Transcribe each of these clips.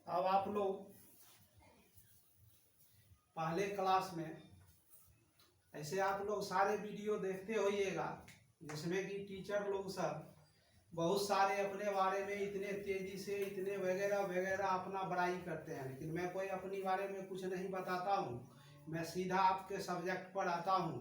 अब आप लोग पहले क्लास में ऐसे आप लोग सारे वीडियो देखते होइएगा, जिसमें कि टीचर लोग सब बहुत सारे अपने बारे में इतने तेजी से इतने वगैरह वगैरह अपना बड़ाई करते हैं, लेकिन मैं कोई अपनी बारे में कुछ नहीं बताता हूँ। मैं सीधा आपके सब्जेक्ट पर आता हूँ।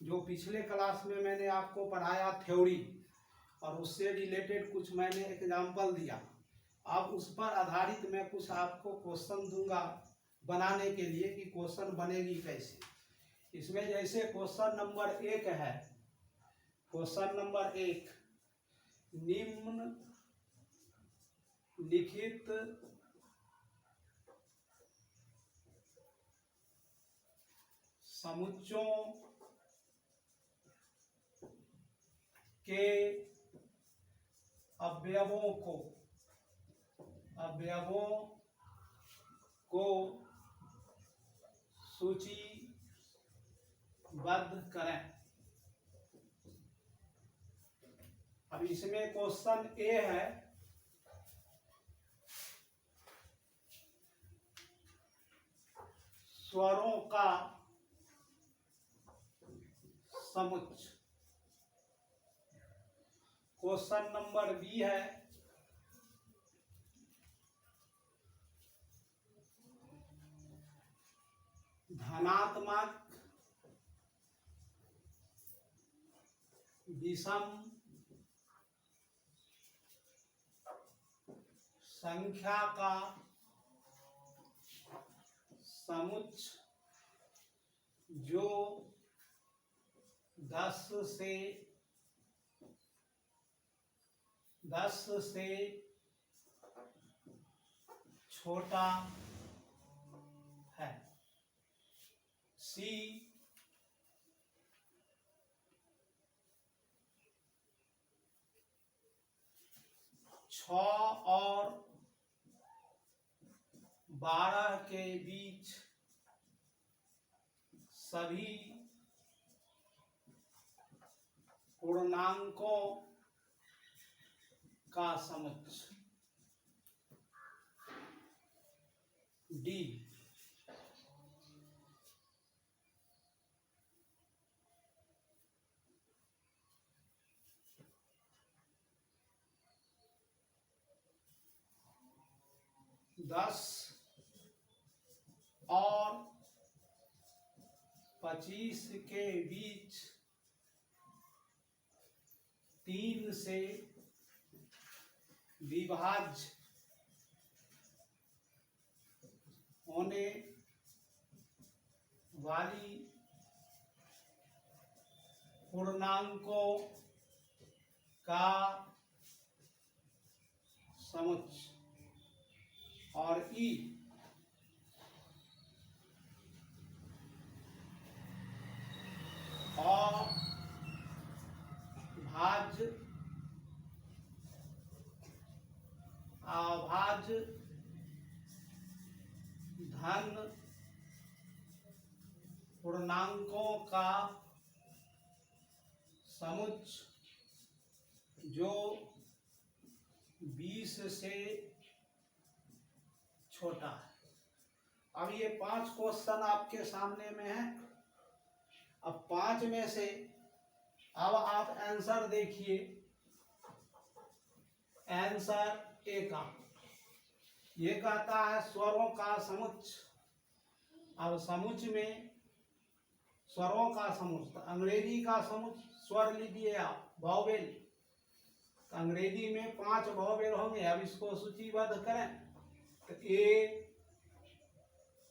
जो पिछले क्लास में मैंने आपको पढ़ाया थ्योरी और उससे रिलेटेड कुछ मैंने एग्जाम्पल दिया, अब उस पर आधारित मैं कुछ आपको क्वेश्चन दूंगा बनाने के लिए कि क्वेश्चन बनेगी कैसे। इसमें जैसे क्वेश्चन नंबर 1 है, क्वेश्चन नंबर 1, निम्न लिखित समुच्चयों के अवयवों को सूचीबद्ध करें। अब इसमें क्वेश्चन ए है, स्वरों का समुच्चय। क्वेश्चन नंबर बी है, धनात्मक विषम संख्या का समुच्चय जो 10 से छोटा है। सी, 6 और 12 के बीच सभी पूर्णांकों का समुच्चय। डी, 10 और 25 के बीच 3 से विभाज्य होने वाली पूर्णांकों का समुच्चय। और ई, अभाज्य धन पूर्णांकों का समुच्चय जो 20 से छोटा है। अब ये 5 क्वेश्चन आपके सामने में है। अब 5 में से अब आप आंसर देखिए। आंसर ए का ये कहता है स्वरों का समुच्चय। अब समुच्चय में स्वरों का समुच्चय, अंग्रेजी का समुच्चय स्वर लीजिए आप, वॉवेल। अंग्रेजी में 5 वॉवेल होंगे। अब इसको सूचीबद्ध करें तो ए,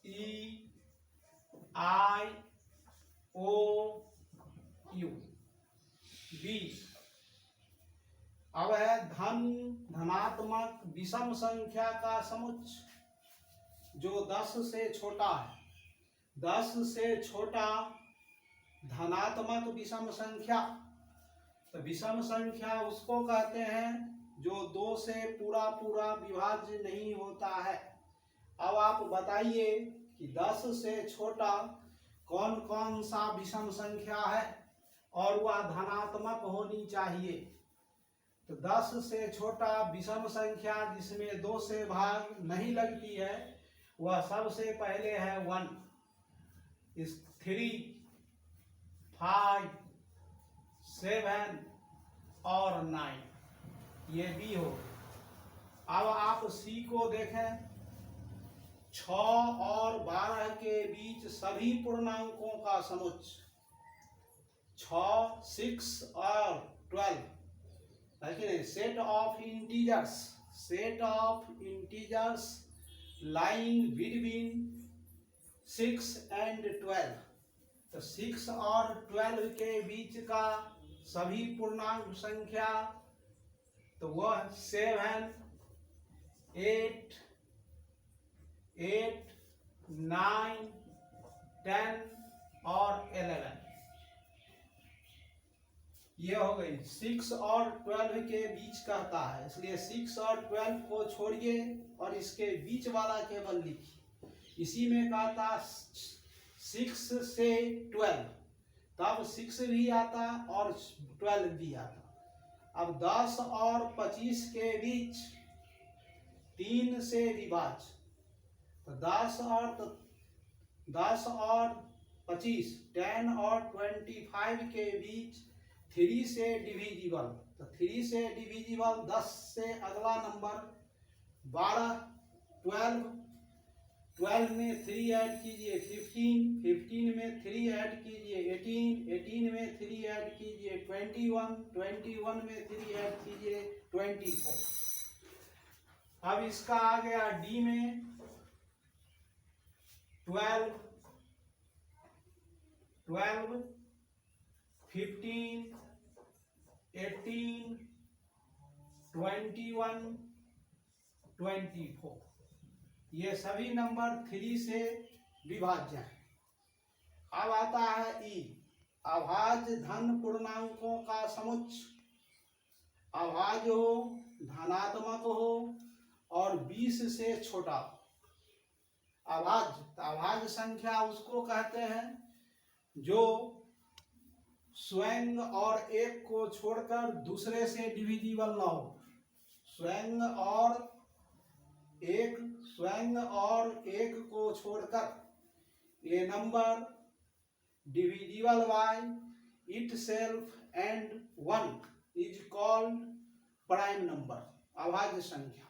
ई, आई, ओ, यू। बी, अब है धनात्मक विषम संख्या का समुच्चय जो 10 से छोटा है। 10 से छोटा धनात्मक विषम संख्या, तो विषम संख्या उसको कहते हैं जो 2 से पूरा पूरा विभाज्य नहीं होता है। अब आप बताइए कि 10 से छोटा कौन कौन सा विषम संख्या है और वह धनात्मक होनी चाहिए। तो 10 से छोटा विषम संख्या जिसमें 2 से भाग नहीं लगती है वह सबसे पहले है 1, इस 3, 5, 7 और 9, ये बी हो गया। अब आप सी को देखें, 6 और 12 के बीच सभी पूर्णांकों का समुच्चय, 6, 6 और 12 है कि नहीं, set of integers lying between 6 and 12। तो 6 और 12 के बीच का सभी पूर्णांक संख्या तो वह 7, 8, 9, 10 और 11, ये हो गई। 6 और 12 के बीच कहता है, इसलिए 6 और 12 को छोड़िए और इसके बीच वाला केवल लिखिए। इसी में कहता 6 से 12, तब 6 भी आता और 12 भी आता। अब 10 और 25 के बीच 3 से विभाज्य, तो 10 और 25, 10 और 25 के बीच 3 से डिविजिबल, तो 3 से डिविजिबल 10 से अगला नंबर 12, 12 में 3 ऐड कीजिए 15, 15 में 3 ऐड कीजिए 18, 18 में 3 ऐड कीजिए 21, 21 में 3 ऐड कीजिए 24। अब इसका आ गया डी में 12, 15, 18, 21, 24, ये सभी नंबर 3 से विभाज्य हैं। अब आता है ई, अभाज्य धन पूर्णांकों का समुच्चय, अभाज्य हो, धनात्मक हो और 20 से छोटा। अभाज्य संख्या उसको कहते हैं जो स्वयं और एक को छोड़कर दूसरे से डिविजिबल ना हो। स्वयं और एक को छोड़कर ये number divisible by itself and 1 is called prime number, अभाज्य संख्या।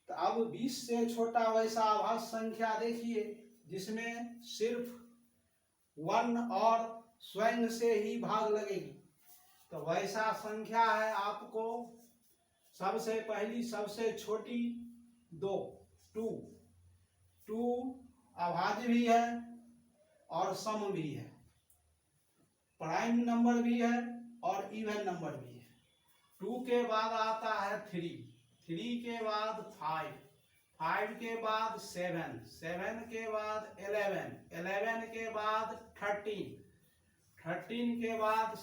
तो अब 20 से छोटा वैसा अभाज्य संख्या देखिए जिसमें सिर्फ 1 और स्वयं से ही भाग लगेगी, तो वैसा संख्या है आपको सबसे पहली सबसे छोटी 2 अभाज्य भी है और सम भी है, प्राइम नंबर भी है और इवन नंबर भी है। 2 के बाद आता है 3 के बाद 5 के बाद 7 के बाद 11 के बाद 13 के बाद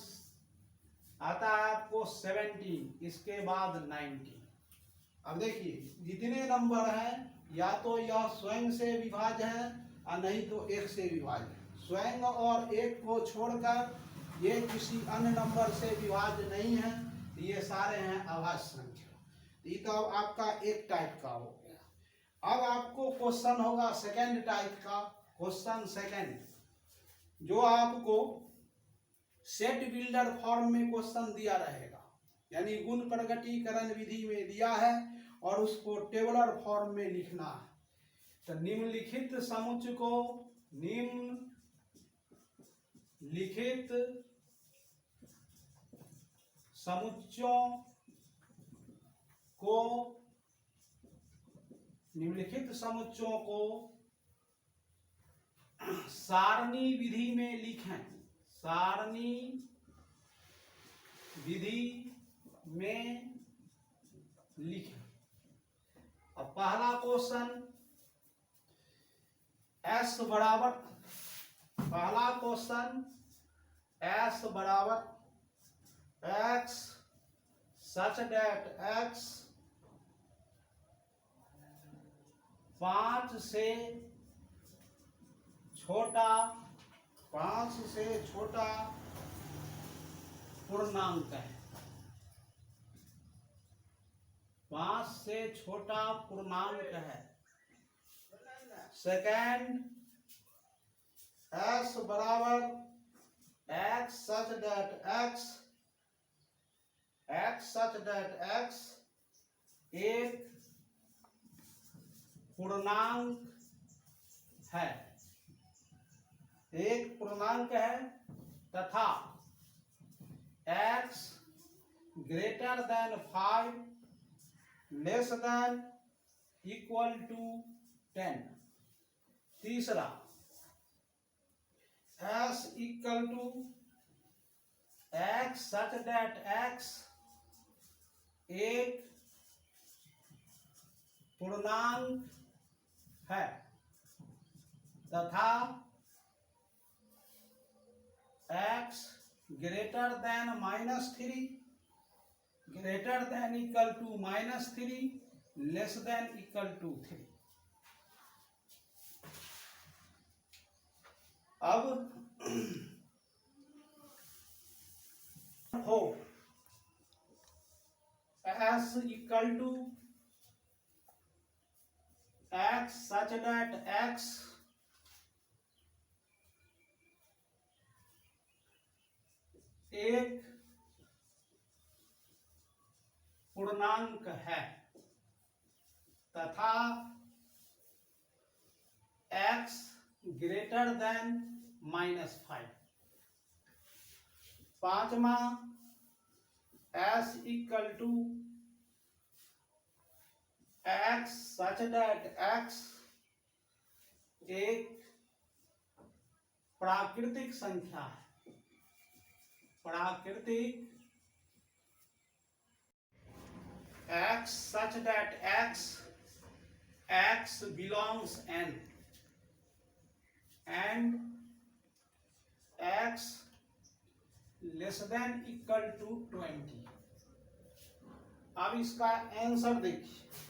आता है आपको 17, इसके बाद 19। अब देखिए जितने नंबर हैं या तो यह स्वयं से विभाज्य है और नहीं तो एक से विभाज्य है। स्वयं और एक को छोड़कर ये किसी अन्य नंबर से विभाज्य नहीं है, ये सारे हैं अभाज्य संख्या। ये तो अब आपका एक टाइप का हो गया। अब आपको क्वेश्चन होगा सेकंड टाइप का, क्वेश्चन सेकंड, जो आपको सेट बिल्डर फॉर्म में क्वेश्चन दिया रहेगा, यानी गुण प्रकटीकरण विधि में दिया है और उसको टेबुलर फॉर्म में लिखना है। तो निम्नलिखित समुच्चय निम्नलिखित समुच्चयों को सारणी विधि में लिखें, सारणी विधि में लिखें। अब पहला क्वेश्चन S बराबर, पहला क्वेश्चन S बराबर x सच डेट x 5 से छोटा पूर्णांक है। 5 से छोटा पूर्णांक है। सेकेंड, s बराबर x such that x एक पूर्णांक है, एक पूर्णांक है तथा x greater than 5 less than equal to 10। तीसरा, s equal to x such that x एक पूर्णांक है तथा x greater than -3 greater than equal to -3 less than equal to 3। अब हो s equal to x such that x एक पूर्णांक है तथा x ग्रेटर देन -5। पांचवा, s equal to x such that x एक प्राकृतिक संख्या है, प्राकृतिक x such that x belongs n and x less than equal to 20। अब इसका आंसर देखिए।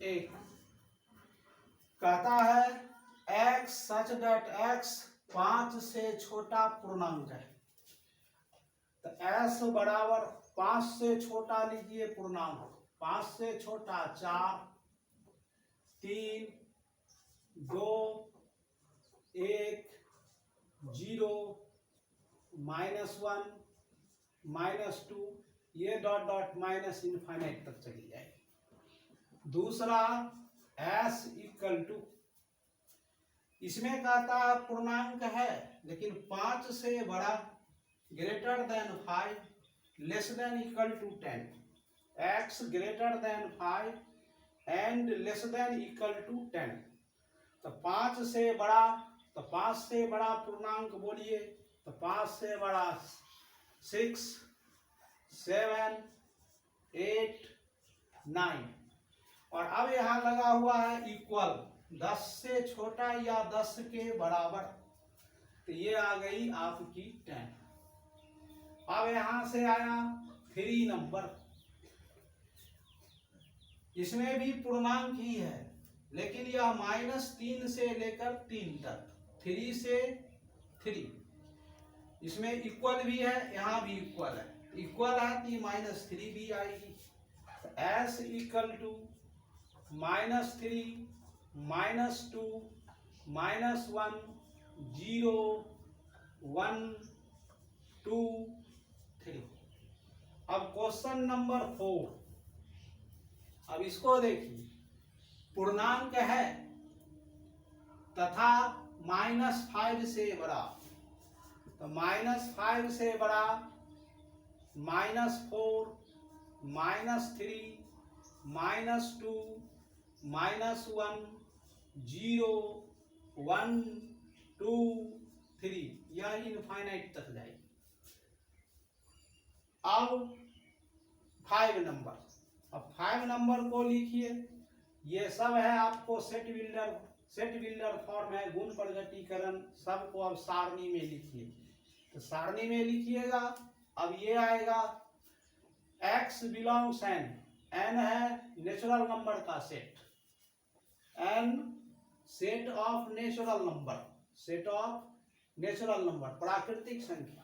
एक कहता है x such that x 5 से छोटा पूर्णांक है, तो s बराबर 5 से छोटा लीजिए पूर्णांक, 5 से छोटा 4 3 2 1 0 -1 -2 ये डॉट डॉट माइनस इनफाइनाइट तक चली जाएगी। दूसरा, s इक्वल टू, इसमें कहता है पूर्णांक है लेकिन 5 से बड़ा, greater than 5 less than equal to 10, x greater than 5 and less than equal to 10। तो 5 से बड़ा, तो 5 से बड़ा पूर्णांक बोलिए, तो 5 से बड़ा 6 7 8 9। और अब यहाँ लगा हुआ है इक्वल, 10 से छोटा या 10 के बराबर, तो ये आ गई आपकी 10। अब यहां से आया 3 नंबर, इसमें भी पूर्णांक ही है लेकिन यह -3 से लेकर 3 तक, 3 से 3, इसमें इक्वल भी है, यहाँ भी इक्वल है, इक्वल है तो -3 भी आएगी। तो s इक्वल टू -3 -2 -1 0 1 2 3। अब क्वेश्चन नंबर 4, अब इसको देखिए, पूर्णांक है तथा -5 से बड़ा, तो -5 से बड़ा -4 -3 -2 -1 0 1 2 3, यह इनफाइनाइट तक जाएगी। अब 5 नंबर, अब 5 नंबर को लिखिए, ये सब है आपको सेट बिल्डर फॉर्म है, गुण प्रगटीकरण, सबको अब सारणी में लिखिए। तो सारणी में लिखिएगा, अब ये आएगा x बिलोंग्स n, n है नेचुरल नंबर का set, n set of natural number, set of natural number प्राकृतिक संख्या,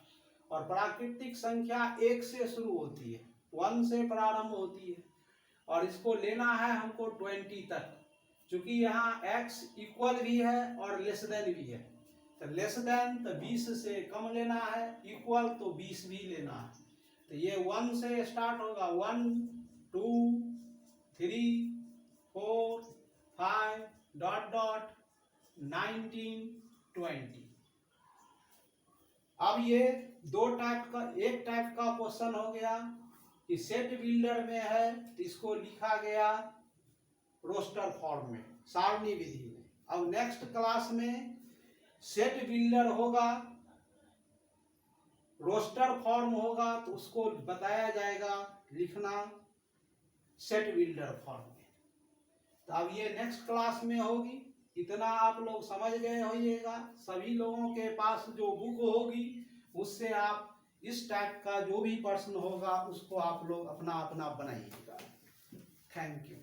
और प्राकृतिक संख्या 1 से शुरू होती है, 1 से प्रारंभ होती है और इसको लेना है हमको 20 तक, क्योंकि यहाँ x इक्वल भी है और लेस देन भी है। तो लेस देन तो 20 से कम लेना है, इक्वल तो 20 भी लेना है। तो ये 1 से स्टार्ट होगा, 1 2 3 4 5 डॉट डॉट 19 20। अब ये दो टाइप का, एक टाइप का क्वेश्चन हो गया कि सेट बिल्डर में है, इसको लिखा गया रोस्टर फॉर्म में, सारणी विधि में। अब नेक्स्ट क्लास में सेट बिल्डर होगा, रोस्टर फॉर्म होगा, तो उसको बताया जाएगा लिखना सेट बिल्डर फॉर्म में। तो अब ये नेक्स्ट क्लास में होगी। इतना आप लोग समझ गए होइएगा। सभी लोगों के पास जो बुक होगी उससे आप इस टाइप का जो भी प्रश्न होगा उसको आप लोग अपना अपना बनाइएगा। Thank you.